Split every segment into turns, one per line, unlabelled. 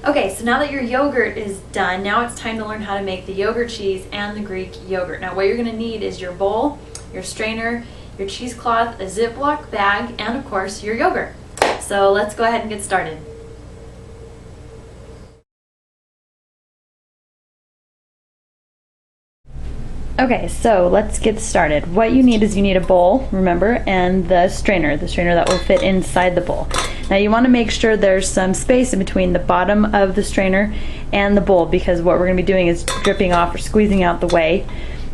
Okay, so now that your yogurt is done, now it's time to learn how to make the yogurt cheese and the Greek yogurt. Now what you're gonna need is your bowl, your strainer, your cheesecloth, a Ziploc bag, and of course your yogurt. So let's go ahead and get started. Okay, so let's get started. What you need is you need a bowl, remember, and the strainer that will fit inside the bowl. Now you want to make sure there's some space in between the bottom of the strainer and the bowl, because what we're going to be doing is dripping off or squeezing out the whey,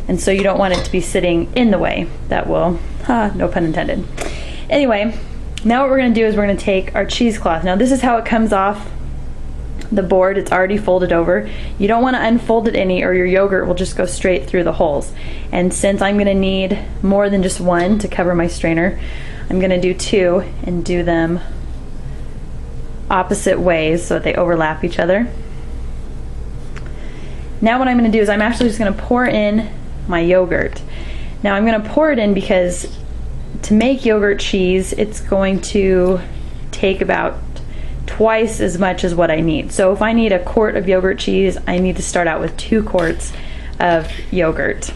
and so you don't want it to be sitting in the whey. That will, no pun intended. Anyway, now what we're going to do is we're going to take our cheesecloth. Now this is how it comes off the board. It's already folded over. You don't want to unfold it any or your yogurt will just go straight through the holes. And since I'm going to need more than just one to cover my strainer, I'm going to do two and do them opposite ways so that they overlap each other. Now what I'm going to do is I'm actually just going to pour in my yogurt. Now I'm going to pour it in because to make yogurt cheese it's going to take about twice as much as what I need. So if I need a quart of yogurt cheese, I need to start out with 2 quarts of yogurt.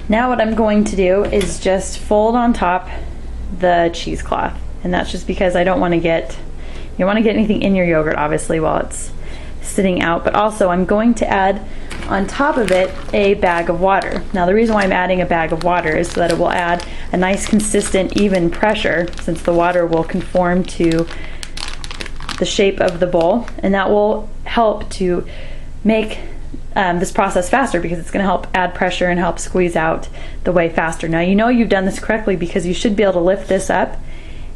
Now what I'm going to do is just fold on top the cheesecloth, and that's just because I don't want to get, you don't want to get anything in your yogurt obviously while it's sitting out, but also I'm going to add on top of it a bag of water. Now the reason why I'm adding a bag of water is so that it will add a nice consistent even pressure, since the water will conform to the shape of the bowl, and that will help to make this process faster because it's going to help add pressure and help squeeze out the whey faster. Now you know you've done this correctly because you should be able to lift this up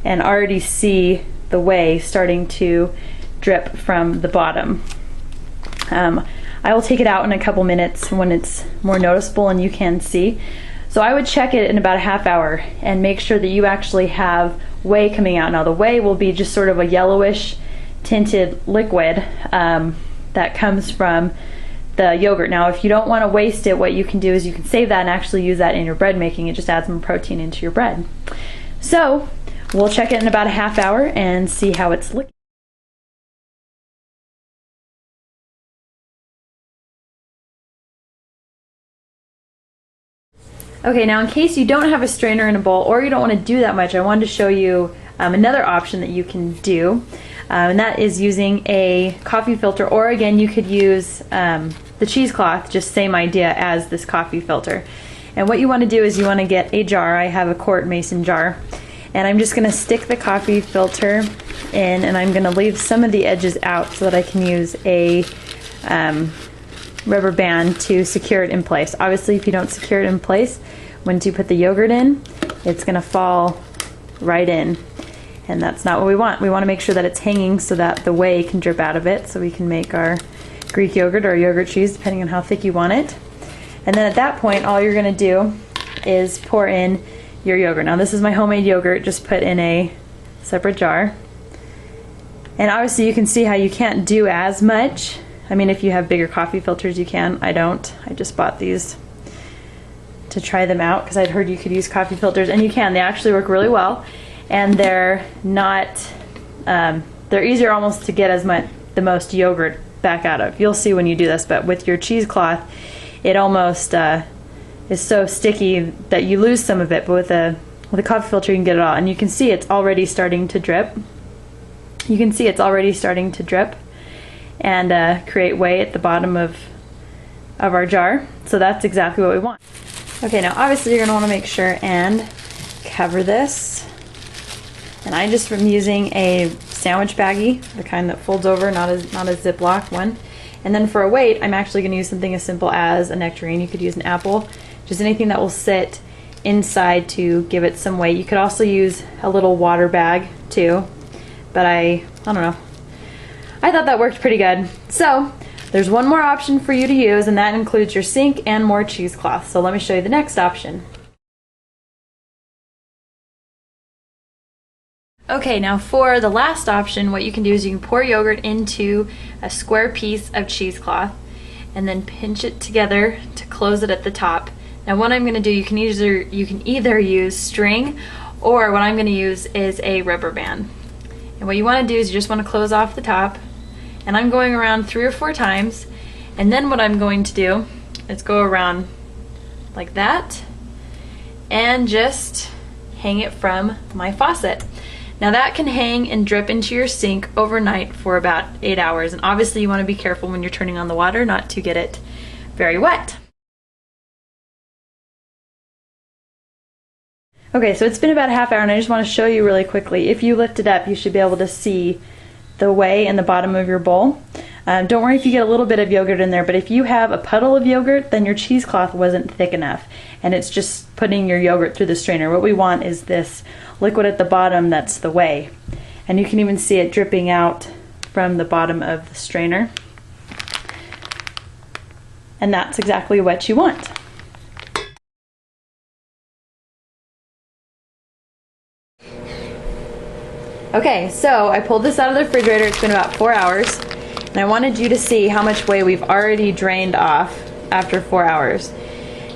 and already see the whey starting to drip from the bottom. I will take it out in a couple minutes when it's more noticeable and you can see. So I would check it in about a half hour and make sure that you actually have whey coming out. Now the whey will be just sort of a yellowish tinted liquid that comes from the yogurt. Now if you don't want to waste it, what you can do is you can save that and actually use that in your bread making. It just adds some protein into your bread. So we'll check it in about a half hour and see how it's looking. Okay, now in case you don't have a strainer in a bowl or you don't want to do that much, I wanted to show you another option that you can do, and that is using a coffee filter, or again you could use the cheesecloth, just same idea as this coffee filter. And what you want to do is you want to get a jar. I have a quart mason jar, and I'm just going to stick the coffee filter in, and I'm going to leave some of the edges out so that I can use a rubber band to secure it in place. Obviously if you don't secure it in place, once you put the yogurt in, it's going to fall right in, and that's not what we want. We want to make sure that it's hanging so that the whey can drip out of it so we can make our Greek yogurt or yogurt cheese depending on how thick you want it. And then at that point all you're going to do is pour in your yogurt. Now this is my homemade yogurt, just put in a separate jar, and obviously you can see how you can't do as much. I mean, if you have bigger coffee filters you can. I don't. I just bought these to try them out because I'd heard you could use coffee filters, and you can. They actually work really well, and they're not, they're easier almost to get the most yogurt back out of. You'll see when you do this, but with your cheesecloth it almost is so sticky that you lose some of it, but with a coffee filter you can get it all. And you can see it's already starting to drip. You can see it's already starting to drip and create whey at the bottom of our jar. So that's exactly what we want. Okay, now obviously you're going to want to make sure and cover this. And I just am using a sandwich baggie, the kind that folds over, not a Ziploc one. And then for a weight, I'm actually going to use something as simple as a nectarine. You could use an apple, just anything that will sit inside to give it some weight. You could also use a little water bag too, but I don't know. I thought that worked pretty good. So there's one more option for you to use, and that includes your sink and more cheesecloth. So let me show you the next option. Okay, now for the last option, what you can do is you can pour yogurt into a square piece of cheesecloth and then pinch it together to close it at the top. Now what I'm going to do, you can either use string or what I'm going to use is a rubber band. And what you want to do is you just want to close off the top, and I'm going around 3 or 4 times, and then what I'm going to do is go around like that and just hang it from my faucet. Now that can hang and drip into your sink overnight for about 8 hours, and obviously you want to be careful when you're turning on the water not to get it very wet. Okay, so it's been about a half hour and I just want to show you really quickly. If you lift it up, you should be able to see the whey in the bottom of your bowl. Don't worry if you get a little bit of yogurt in there, but if you have a puddle of yogurt, then your cheesecloth wasn't thick enough and it's just putting your yogurt through the strainer. What we want is this liquid at the bottom that's the whey. And you can even see it dripping out from the bottom of the strainer. And that's exactly what you want. Okay, so I pulled this out of the refrigerator. It's been about 4 hours, and I wanted you to see how much whey we've already drained off after 4 hours.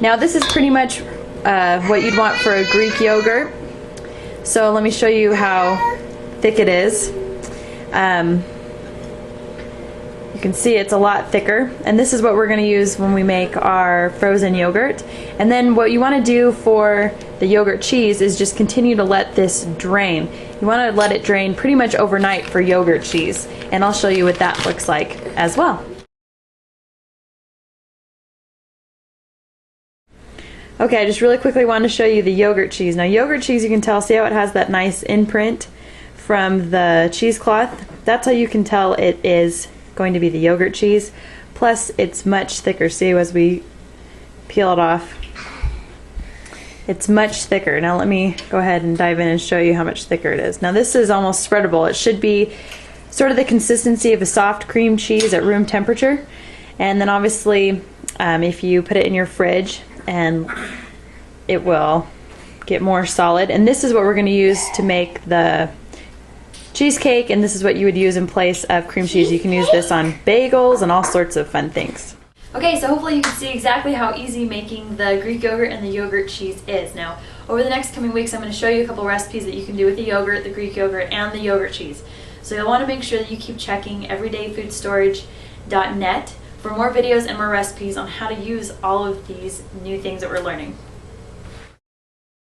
Now this is pretty much what you'd want for a Greek yogurt. So let me show you how thick it is. You can see it's a lot thicker, and this is what we're going to use when we make our frozen yogurt. And then what you want to do for the yogurt cheese is just continue to let this drain. You want to let it drain pretty much overnight for yogurt cheese, and I'll show you what that looks like as well. Okay, I just really quickly wanted to show you the yogurt cheese. Now yogurt cheese, you can tell, see how it has that nice imprint from the cheesecloth? That's how you can tell it is going to be the yogurt cheese. Plus it's much thicker. See, as we peel it off, it's much thicker. Now let me go ahead and dive in and show you how much thicker it is. Now this is almost spreadable. It should be sort of the consistency of a soft cream cheese at room temperature. And then obviously if you put it in your fridge, and it will get more solid. And this is what we're going to use to make the cheesecake, and this is what you would use in place of cream cheese. You can use this on bagels and all sorts of fun things. Okay, so hopefully you can see exactly how easy making the Greek yogurt and the yogurt cheese is. Now, over the next coming weeks, I'm going to show you a couple recipes that you can do with the yogurt, the Greek yogurt, and the yogurt cheese. So you'll want to make sure that you keep checking everydayfoodstorage.net for more videos and more recipes on how to use all of these new things that we're learning.